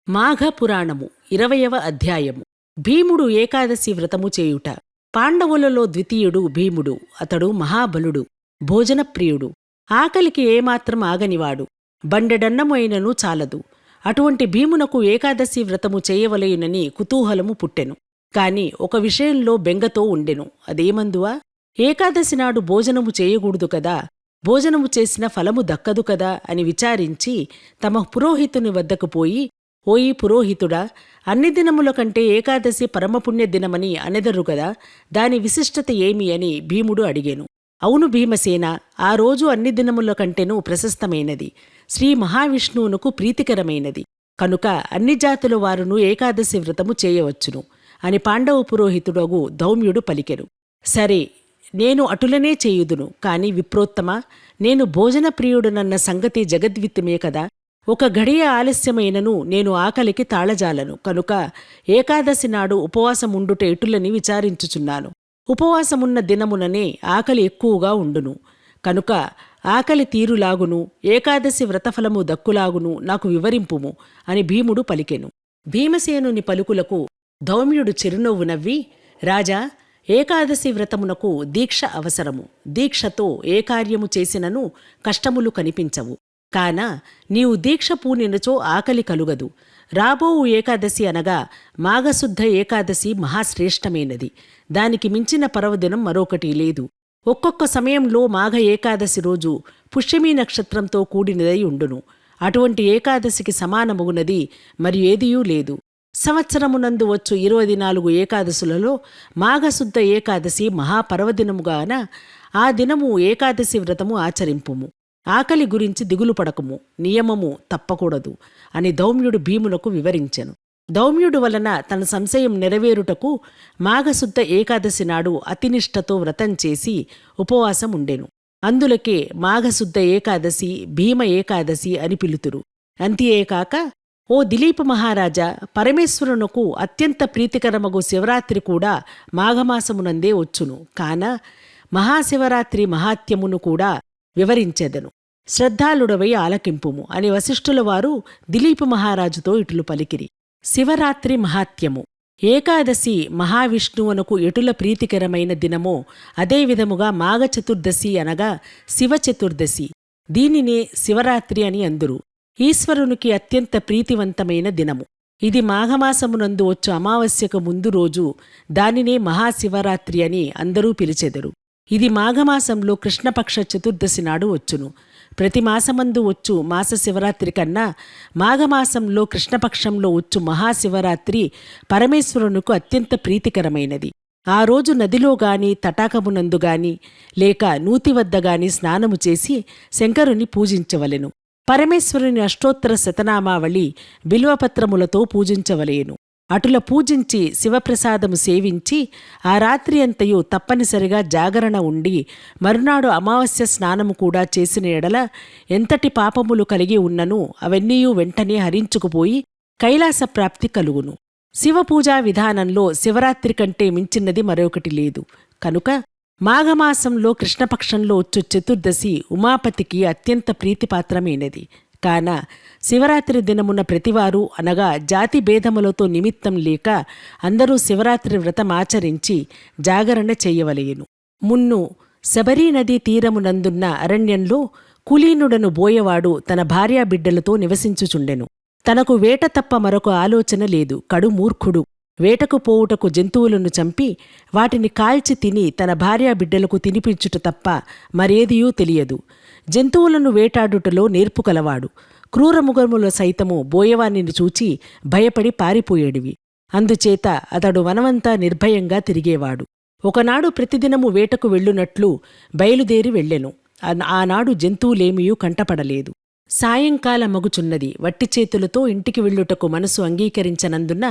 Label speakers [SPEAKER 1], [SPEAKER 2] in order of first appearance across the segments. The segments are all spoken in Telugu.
[SPEAKER 1] మాఘపురాణము 20వ అధ్యాయము. భీముడు ఏకాదశి వ్రతము చేయుట. పాండవులలో ద్వితీయుడు భీముడు. అతడు మహాబలుడు, భోజనప్రియుడు, ఆకలికి ఏమాత్రం ఆగనివాడు. బండెడన్నము అయినను చాలదు. అటువంటి భీమునకు ఏకాదశి వ్రతము చేయవలయునని కుతూహలము పుట్టెను. కాని ఒక విషయంలో బెంగతో ఉండెను. అదేమందువా? ఏకాదశి నాడు భోజనము చేయకూడదు కదా, భోజనము చేసిన ఫలము దక్కదు కదా అని విచారించి తమ పురోహితుని వద్దకు పోయి, ఓయి పురోహితుడా, అన్ని దినముల కంటే ఏకాదశి పరమపుణ్య దినమని అనెదరు గదా, దాని విశిష్టత ఏమి అని భీముడు అడిగెను. అవును భీమసేన, ఆ రోజు అన్ని దినముల కంటెనూ ప్రశస్తమైనది, శ్రీ మహావిష్ణువునకు ప్రీతికరమైనది. కనుక అన్ని జాతుల వారును ఏకాదశి వ్రతము చేయవచ్చును అని పాండవ పురోహితుడగు ధౌమ్యుడు పలికెను. సరే, నేను అటులనే చేయుదును. కాని విప్రోత్తమ, నేను భోజన ప్రియుడునన్న సంగతి జగద్విత్తమే కదా. ఒక గడియ ఆలస్యమైనను నేను ఆకలికి తాళజాలను. కనుక ఏకాదశి నాడు ఉపవాసముండుట ఎటులని విచారించుచున్నాను. ఉపవాసమున్న దినముననే ఆకలి ఎక్కువగా ఉండును. కనుక ఆకలి తీరులాగును, ఏకాదశి వ్రతఫలము దక్కులాగును నాకు వివరింపుము అని భీముడు పలికెను. భీమసేనుని పలుకులకు ధౌమ్యుడు చిరునవ్వు నవ్వి, రాజా, ఏకాదశి వ్రతమునకు దీక్ష అవసరము. దీక్షతో ఏ కార్యము చేసినను కష్టములు కనిపించవు. కాన నీవు దీక్ష పూనినచో ఆకలి కలుగదు. రాబోవు ఏకాదశి అనగా మాఘశుద్ధ ఏకాదశి మహాశ్రేష్టమైనది. దానికి మించిన పర్వదినం మరొకటి లేదు. ఒక్కొక్క సమయంలో మాఘ ఏకాదశి రోజు పుష్యమీ నక్షత్రంతో కూడినదై ఉండును. అటువంటి ఏకాదశికి సమానమగునది మరి ఏదియూ లేదు. సంవత్సరమునందు వచ్చు 24 ఏకాదశులలో మాఘశుద్ధ ఏకాదశి మహాపర్వదినముగాన ఆ దినము ఏకాదశి వ్రతము ఆచరింపుము. ఆకలి గురించి దిగులు పడకము, నియమము తప్పకూడదు అని ధౌమ్యుడు భీమునకు వివరించెను. ధౌమ్యుడు వలన తన సంశయం నెరవేరుటకు మాఘశుద్ధ ఏకాదశి నాడు అతినిష్టతో వ్రతం చేసి ఉపవాసం ఉండెను. అందులకే మాఘశుద్ధ ఏకాదశి భీమ ఏకాదశి అని పిలుతురు. అంతియేకాక, ఓ దిలీప మహారాజా, పరమేశ్వరునకు అత్యంత ప్రీతికరమగు శివరాత్రి కూడా మాఘమాసమునందే వచ్చును. కాన మహాశివరాత్రి మహాత్యమును కూడా వివరించెదను. శ్రద్ధాళుడవై ఆలకింపుము అని వశిష్ఠుల వారు దిలీప మహారాజుతో ఇటులు పలికిరి. శివరాత్రి మహాత్యము. ఏకాదశి మహావిష్ణువునకు ఎటుల ప్రీతికరమైన దినమో అదే విధముగా మాఘ చతుర్దశి అనగా శివచతుర్దశి. దీనినే శివరాత్రి అని అందురు. ఈశ్వరునికి అత్యంత ప్రీతివంతమైన దినము ఇది. మాఘమాసమునందు వచ్చు అమావాస్యకు ముందు రోజు దానినే మహాశివరాత్రి అని అందరూ పిలిచెదరు. ఇది మాఘమాసంలో కృష్ణపక్ష చతుర్దశి నాడు వచ్చును. ప్రతి మాసమందు వచ్చు మాస శివరాత్రి కన్నా మాఘమాసంలో కృష్ణపక్షంలో వచ్చు మహాశివరాత్రి పరమేశ్వరునికి అత్యంత ప్రీతికరమైనది. ఆ రోజు నదిలో గాని తటాకమునందు గాని లేక నూతి వద్ద గాని స్నానము చేసి శంకరుని పూజించవలెను. పరమేశ్వరుని అష్టోత్తర శతనామావళి బిల్వపత్రములతో పూజించవలేను. అటుల పూజించి శివప్రసాదము సేవించి ఆ రాత్రి అంతయు తప్పనిసరిగా జాగరణ ఉండి మరునాడు అమావాస్య స్నానము కూడా చేసిన ఎడల ఎంతటి పాపములు కలిగి ఉన్ననూ అవన్నీయూ వెంటనే హరించుకుపోయి కైలాస ప్రాప్తి కలుగును. శివపూజా విధానంలో శివరాత్రి కంటే మించినది మరొకటి లేదు. కనుక మాఘమాసంలో కృష్ణపక్షంలో వచ్చు చతుర్దశి ఉమాపతికి అత్యంత ప్రీతిపాత్రమైనది. కాన శివరాత్రి దినమున ప్రతివారు అనగా జాతి భేదములతో నిమిత్తం లేక అందరూ శివరాత్రి వ్రతమాచరించి జాగరణ చెయ్యవలయను. మున్ను శబరీ నదీ తీరమునందున్న అరణ్యంలో కులీనుడను బోయవాడు తన భార్యాబిడ్డలతో నివసించుచుండెను. తనకు వేట తప్ప మరొక ఆలోచన లేదు. కడు మూర్ఖుడు. వేటకు పోవుటకు జంతువులను చంపి వాటిని కాల్చి తిని తన భార్యాబిడ్డలకు తినిపించుట తప్ప మరేదియూ తెలియదు. జంతువులను వేటాడుటలో నేర్పుకలవాడు. క్రూరముగముల సైతము బోయవాణ్ణిని చూచి భయపడి పారిపోయేడివి. అందుచేత అతడు వనమంతా నిర్భయంగా తిరిగేవాడు. ఒకనాడు ప్రతిదినము వేటకు వెళ్ళునట్లు బయలుదేరి వెళ్ళెను. ఆనాడు జంతువులేమియూ కంటపడలేదు. సాయంకాలమగుచున్నది. వట్టి చేతులతో ఇంటికి వెళ్ళుటకు మనసు అంగీకరించనందున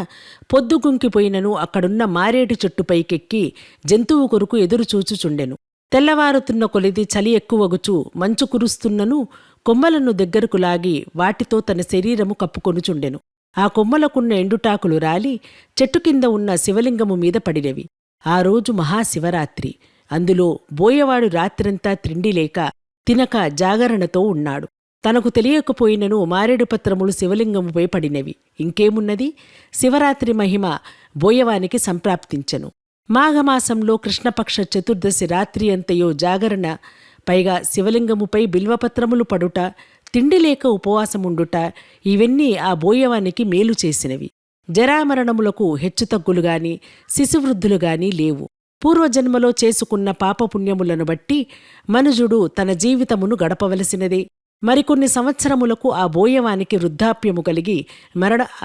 [SPEAKER 1] పొద్దుగుంకిపోయినను అక్కడున్న మారేటి చెట్టుపైకెక్కి జంతువు కొరకు ఎదురుచూచుచుండెను. తెల్లవారుతున్న కొలిది చలి ఎక్కువగుచు మంచు కురుస్తున్నను కొమ్మలను దగ్గరకు లాగి వాటితో తన శరీరము కప్పుకొనుచుండెను. ఆ కొమ్మలకున్న ఎండుటాకులు రాలి చెట్టు కింద ఉన్న శివలింగము మీద పడినవి. ఆ రోజు మహాశివరాత్రి. అందులో బోయవాడు రాత్రంతా తిండిలేక తినక జాగరణతో ఉన్నాడు. తనకు తెలియకపోయినను మారేడు పత్రములు శివలింగముపై పడినవి. ఇంకేమున్నది? శివరాత్రి మహిమ బోయవానికి సంప్రాప్తించెను. మాఘమాసంలో కృష్ణపక్ష చతుర్దశి రాత్రి అంతయో జాగరణ, పైగా శివలింగముపై బిల్వపత్రములు పడుట, తిండి లేక ఉపవాసముండుట, ఇవన్నీ ఆ బోయవానికి మేలు చేసినవి. జరామరణములకు హెచ్చుతగ్గులుగాని శిశువృద్ధులుగాని లేవు. పూర్వజన్మలో చేసుకున్న పాపపుణ్యములను బట్టి మనుజుడు తన జీవితమును గడపవలసినదే. మరికొన్ని సంవత్సరములకు ఆ బోయవానికి వృద్ధాప్యము కలిగి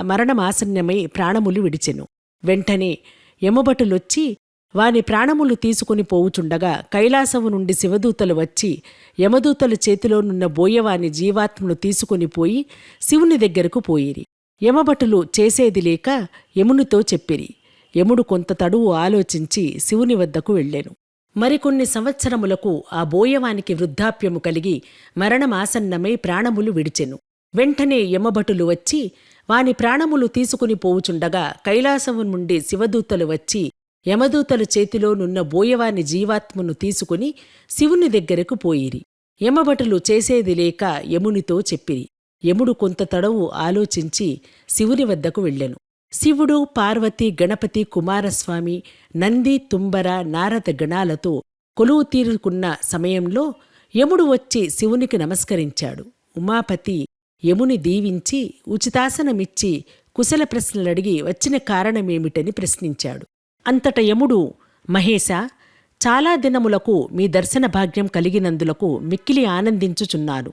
[SPEAKER 1] మరణమాసన్యమై ప్రాణములు విడిచెను. వెంటనే యమభటులొచ్చి వాని ప్రాణములు తీసుకుని పోవుచుండగా కైలాసము నుండి శివదూతలు వచ్చి యమదూతల చేతిలోనున్న బోయవాని జీవాత్మను తీసుకుని పోయి శివుని దగ్గరకు పోయిరి. యమభటులు చేసేది లేక యమునితో చెప్పిరి. యముడు కొంత తడువు ఆలోచించి శివుని వద్దకు వెళ్ళెను. మరికొన్ని సంవత్సరములకు ఆ బోయవానికి వృద్ధాప్యము కలిగి మరణమాసన్నమై ప్రాణములు విడిచెను. వెంటనే యమభటులు వచ్చి వాని ప్రాణములు తీసుకుని పోవుచుండగా కైలాసము నుండి శివదూతలు వచ్చి యమదూతల చేతిలోనున్న బోయవాని జీవాత్మను తీసుకుని శివుని దగ్గరకు పోయిరి. యమభటులు చేసేది లేక యమునితో చెప్పిరి. యముడు కొంత తడవు ఆలోచించి శివుని వద్దకు వెళ్ళెను. శివుడు, పార్వతి, గణపతి, కుమారస్వామి, నంది, తుంబర, నారద గణాలతో కొలువు తీరుకున్న సమయంలో యముడు వచ్చి శివునికి నమస్కరించాడు. ఉమాపతి యముని దీవించి ఉచితాసనమిచ్చి కుశల ప్రశ్నలడిగి వచ్చిన కారణమేమిటని ప్రశ్నించాడు. అంతట యముడు, మహేశా, చాలా దినములకు మీ దర్శన భాగ్యం కలిగినందులకు మిక్కిలి ఆనందించుచున్నాను.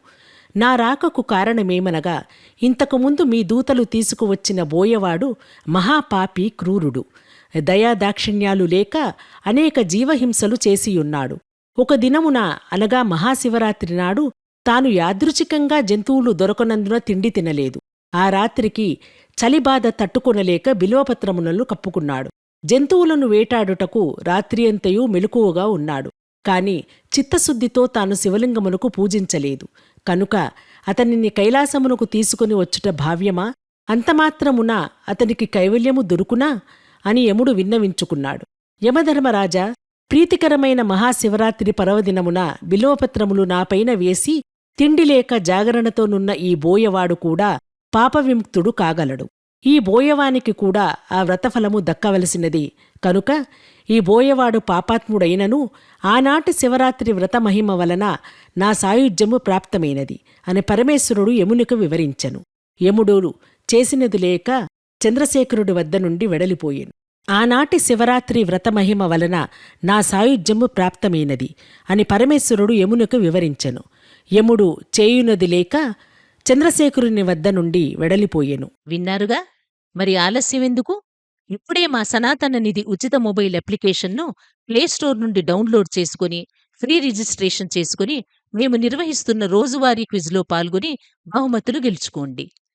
[SPEAKER 1] నా రాకకు కారణమేమనగా ఇంతకుముందు మీ దూతలు తీసుకువచ్చిన బోయవాడు మహాపాపి, క్రూరుడు. దయాదాక్షిణ్యాలు లేక అనేక జీవహింసలు చేసియున్నాడు. ఒక దినమున అనగా మహాశివరాత్రి నాడు తాను యాదృచ్ఛికంగా జంతువులు దొరకనందున తిండి తినలేదు. ఆ రాత్రికి చలిబాధ తట్టుకొనలేక బిల్వపత్రములను కప్పుకున్నాడు. జంతువులను వేటాడుటకు రాత్రియంతయూ మెలకువగా ఉన్నాడు. కాని చిత్తశుద్ధితో తాను శివలింగమునకు పూజించలేదు. కనుక అతనిని కైలాసమునకు తీసుకుని వచ్చుట భావ్యమా? అంతమాత్రమున అతనికి కైవల్యము దొరుకునా అని యముడు విన్నవించుకున్నాడు. యమధర్మరాజా, ప్రీతికరమైన మహాశివరాత్రి పర్వదినమున బిల్వపత్రములు నాపైన వేసి తిండిలేక జాగరణతోనున్న ఈ బోయవాడు కూడా పాపవిముక్తుడు కాగలడు. ఈ బోయవానికి కూడా ఆ వ్రతఫలము దక్కవలసినది. కనుక ఈ బోయవాడు పాపాత్ముడైనను ఆనాటి శివరాత్రి వ్రతమహిమ వలన నా సాయుధ్యము ప్రాప్తమైనది అని పరమేశ్వరుడు యమునికి వివరించెను. యముడు చేసినది లేక చంద్రశేఖరుడి వద్ద నుండి వెడలిపోయెను. ఆనాటి శివరాత్రి వ్రతమహిమ వలన నా సాయుధ్యము ప్రాప్తమైనది అని పరమేశ్వరుడు యమునికి వివరించెను. యముడు చేయునది లేక చంద్రశేఖరుని వద్ద నుండి వెడలిపోయెను.
[SPEAKER 2] విన్నారుగా? మరి ఆలస్యమెందుకు? ఇప్పుడే మా సనాతన నిధి ఉచిత మొబైల్ అప్లికేషన్ను ప్లేస్టోర్ నుండి డౌన్లోడ్ చేసుకుని ఫ్రీ రిజిస్ట్రేషన్ చేసుకుని మేము నిర్వహిస్తున్న రోజువారీ క్విజ్లో పాల్గొని బహుమతులు గెలుచుకోండి.